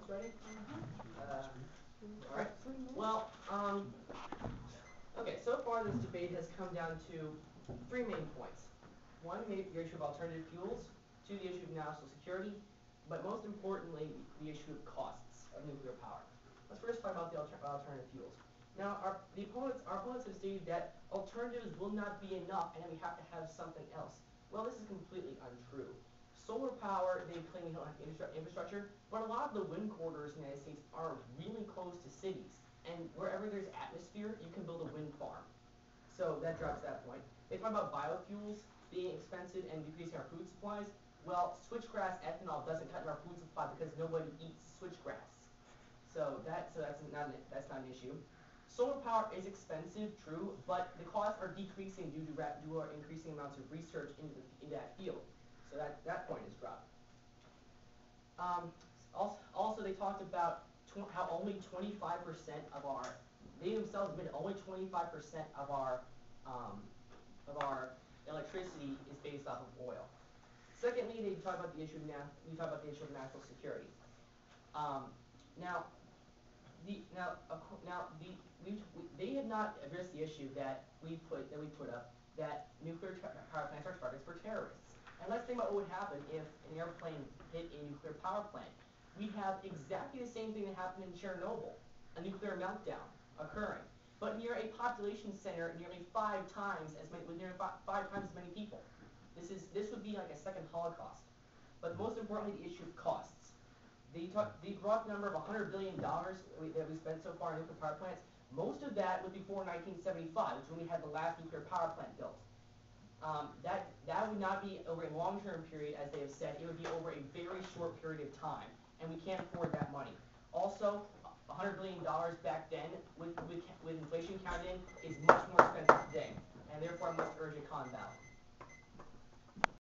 ready? All right. Well, okay. So far, this debate has come down to three main points. One, the issue of alternative fuels. Two, the issue of national security. But most importantly, the issue of costs of nuclear power. Let's first talk about the alternative fuels. Now, our opponents have stated that alternatives will not be enough, and that we have to have something else. Well, this is completely untrue. Solar power, they claim we don't have infrastructure, but a lot of the wind corridors in the United States are really close to cities, and wherever there's atmosphere, you can build a wind farm. So that drops that point. They talk about biofuels being expensive and decreasing our food supplies. Well, switchgrass ethanol doesn't cut in our food supply because nobody eats switchgrass. That's not an issue. Solar power is expensive, true, but the costs are decreasing due to our increasing amounts of research into that field. So that point is dropped. Also, they talked about how only 25% of they themselves admitted only 25% of our electricity is based off of oil. Secondly, they talk about the issue of national security. They have not addressed the issue that we put up that nuclear power plants are targets for terrorists. And let's think about what would happen if an airplane hit a nuclear power plant. We have exactly the same thing that happened in Chernobyl, a nuclear meltdown occurring, but near a population center nearly with nearly five times as many people. This would be like a second Holocaust. But most importantly, the issue of costs. They brought the number of $100 billion that we spent so far on nuclear power plants. Most of that was before 1975, which is when we had the last nuclear power plant built. That would not be over a long-term period, as they have said. It would be over a very short period of time, and we can't afford that money. Also, $100 billion back then, with inflation counted in, is much more expensive today, and therefore I must urge a calm down.